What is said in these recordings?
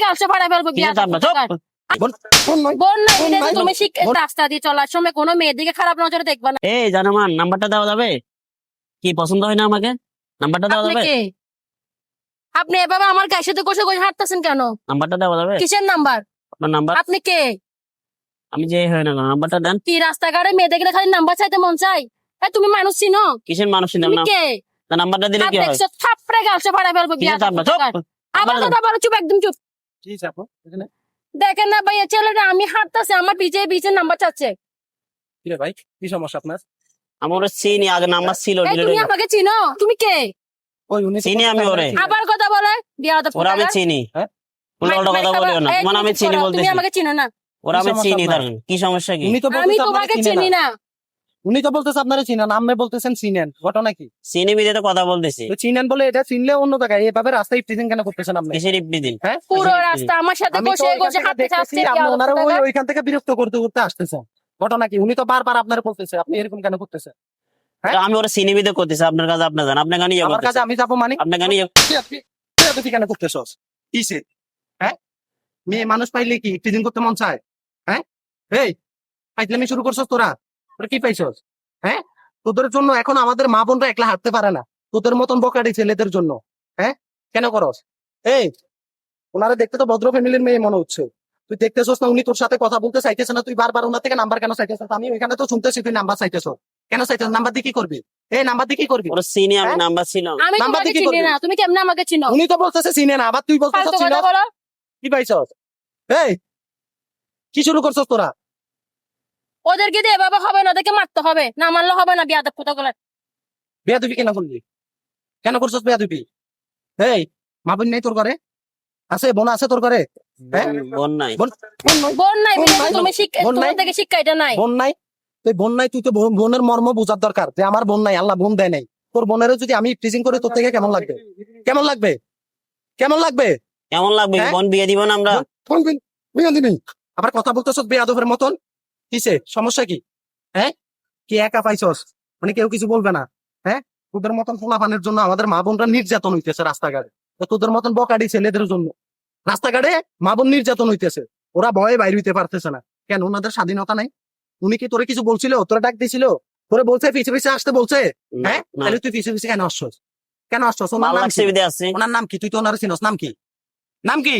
গালছে ফাড়া ফেলবো বিয়া বোন নাই এটা তো তুমি রাস্তা দিয়ে চলার সময় কোনো মেয়ের দিকে খারাপ নজরে দেখবা না। এই জানামান নাম্বারটা দেওয়া যাবে? কি পছন্দ হয় না আমাকে? নাম্বারটা দেওয়া আপনি যাবে? কে? আপনি এভাবে আমার গায়ের সাথে কষে কষে হাঁটতেছেন কেন? নাম্বারটা দেওয়া যাবে? কিসের নাম্বার? আপনার নাম্বার? আপনি কে? আমি যে হয় না নাম্বারটা দেন। কি রাস্তাঘাটে মেয়ে দেখলে খালি নাম্বার চাইতে মন চাই? তুমি মানুষ চিনো? কিসের মানুষ তুমি না? কে? নাম্বারটা দিলে কি হয়? দেখছো থাপড়ে গালছে ফাড়া ফেলবো বিয়া আবার কথা বলো, চুপ একদম চুপ। দেখেন না ভাইয়া ছেলেটা আমি হাঁটতেছে আমার পিছে পিছে নাম্বার চাচ্ছে। ভাই কি সমস্যা আপনার? আমার চিনি আগে নাম্বার ছিল। তুমি আমাকে চিনো? তুমি কে? চিনি আমি ওরে। আবার কথা বলে বিয়া ওরা আমি চিনি। উল্টো কথা বলিও না। মানে আমি চিনি বলতেছি। তুমি আমাকে চিনো না? ওরা আমি চিনি তার কি সমস্যা কি? আমি তোমাকে চিনি না। উনি তো বলতেছে আপনারা চিনেন, আপনি বলতেছেন চিনেন, ঘটনা কি? চিনি বিদে তো কথা বলতেছি। তো চিনেন বলে এটা চিনলে অন্য জায়গায় এভাবে রাস্তায় ইফটিজিং কেন করতেছেন আপনি? কিসের ইফতিদিন? হ্যাঁ পুরো রাস্তা আমার সাথে বসে বসে হাঁটতে চাচ্ছে। আপনি ওনারা ওইখান থেকে বিরক্ত করতে করতে আসতেছেন, ঘটনা কি? উনি তো বারবার আপনারা বলতেছে, আপনি এরকম কেন করতেছেন? আমি ওরা চিনি বিদে করতেছি। আপনার কাছে আপনি জান, আপনি গানি আমার কাছে আমি যাবো মানে আপনি গানি তুই কেন করতেছস? কিসে? হ্যাঁ মেয়ে মানুষ পাইলে কি ইফটিজিং করতে মন চায়? হ্যাঁ এই পাইতলামি শুরু করছস তোরা? তোরা কি পাইছস? হ্যাঁ তোদের জন্য এখন আমাদের মা বোনরা একলা হাঁটতে পারে না, তোদের মতন বকাটি ছেলেদের জন্য। হ্যাঁ কেন করস? এই ওনারা দেখতে তো ভদ্র ফ্যামিলির মেয়ে মনে হচ্ছে, তুই দেখতেছস না উনি তোর সাথে কথা বলতে চাইতেছে না? তুই বারবার ওনার থেকে নাম্বার কেন চাইতেছস? আমি ওইখানে তো শুনতেছি তুই নাম্বার চাইতেছ, কেন চাইতেছ? নাম্বার দিয়ে কি করবি? এই নাম্বার দিয়ে কি করবি? ওরা চিনি আমি নাম্বার ছিল। আমি তোমাকে চিনি না, তুমি কেমনে আমাকে চিনো? উনি তো বলতেছে চিনে না, আবার তুই বলতেছস চিনো। কি পাইছস? এই কি শুরু করছস তোরা? ওদেরকে দিয়ে এভাবে হবে না, ওদেরকে মারতে হবে, না মারলে হবে না। বিয়াদব কোথাগুলো বেয়াদবি কেন করলি? কেন করছস বেয়াদবি? এই মা বোন নেই তোর ঘরে? আছে বোন আছে তোর ঘরে? বোন নাই। বোন নাই তুমি তোমার থেকে শিক্ষা এটা নাই। বোন নাই? তুই বোন নাই, তুই তো বোনের মর্ম বোঝার দরকার যে আমার বোন নাই, আল্লাহ বোন দেয় নাই। তোর বোনেরও যদি আমি টিচিং করি তোর থেকে কেমন লাগবে? কেমন লাগবে? কেমন লাগবে? কেমন লাগবে? বোন বিয়ে দিব না আমরা? আবার কথা বলতেছ বেয়াদবের মতন। কিসে সমস্যা কি? হ্যাঁ কি একা পাইছস? মানে কেউ কিছু বলবে না? হ্যাঁ তোদের মতন পোলাপানের জন্য আমাদের মা বোনরা নির্যাতন হইতেছে রাস্তাঘাটে। তোদের মতন বকাটি ছেলেদের জন্য রাস্তাঘাটে মা বোন নির্যাতন হইতেছে, ওরা ভয়ে বাইরে হইতে পারতেছে না। কেন ওনাদের স্বাধীনতা নাই? উনি কি তোরে কিছু বলছিল? তোরা ডাক দিছিল? তোরে বলছে পিছে পিছে আসতে বলছে? হ্যাঁ তাহলে তুই পিছে পিছে কেন আসছস? কেন আসছস? ওনার নাম কি? তুই তো ওনার চিনস? নাম কি? নাম কি?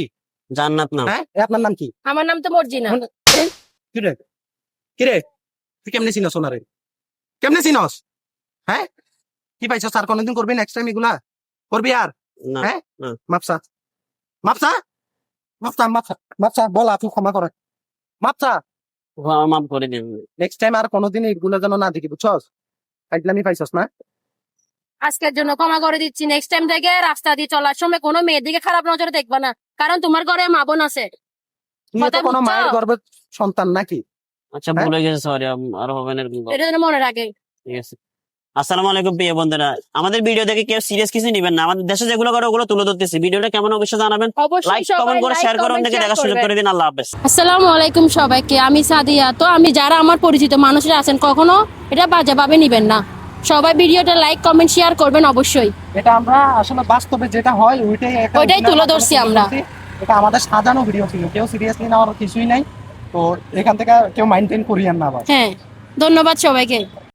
জান্নাত নাম। হ্যাঁ আপনার নাম কি? আমার নাম তো মর্জিনা। কিরে কিরে তুই কেমনে চিনস ওনারে? কেমনে চিনস? হ্যাঁ কি পাইছস? আর কোনদিন করবি নেক্সট টাইম এগুলা? করবি আর? হ্যাঁ মাপসা মাপসা মাপসা মাপসা মাপসা বল আপনি ক্ষমা করে মাপসা মাফ করে দিন। নেক্সট টাইম আর কোনোদিন এগুলো যেন না দেখি, বুঝছস? ফাইজলামি পাইছস না? আজকের জন্য ক্ষমা করে দিচ্ছি। নেক্সট টাইম থেকে রাস্তা দিয়ে চলার সময় কোনো মেয়ের দিকে খারাপ নজরে দেখবা না, কারণ তোমার ঘরে মা বোন আছে। তুই তো কোনো মায়ের গর্ভের সন্তান নাকি? আচ্ছা ভুলে গেছে, সরি। আর হবে না এরকম। এটা যেন মনে রাখে। ঠিক আছে। আসসালামু আলাইকুম প্রিয় বন্ধুরা, আমাদের ভিডিও দেখে কেউ সিরিয়াস কিছু নেবেন না। আমাদের দেশে যেগুলো করে ওগুলো তুলে ধরতেছি। ভিডিওটা কেমন অবশ্যই জানাবেন। লাইক কমেন্ট করে শেয়ার করে অন্যকে দেখার সুযোগ করে দিন। আল্লাহ হাফেজ। আসসালামু আলাইকুম সবাইকে, আমি সাদিয়া। তো আমি যারা আমার পরিচিত মানুষরা আছেন কখনো এটা বাজে ভাবে নিবেন না। সবাই ভিডিওটা লাইক কমেন্ট শেয়ার করবেন অবশ্যই। এটা আমরা আসলে বাস্তবে যেটা হয় ওইটাই তুলে ধরছি আমরা। এটা আমাদের সাজানো ভিডিও ছিল, কেউ সিরিয়াসলি নেওয়ার কিছুই নাই। তো এখান থেকে কেউ মাইন্টেন করিয়েন না। হ্যাঁ ধন্যবাদ সবাইকে।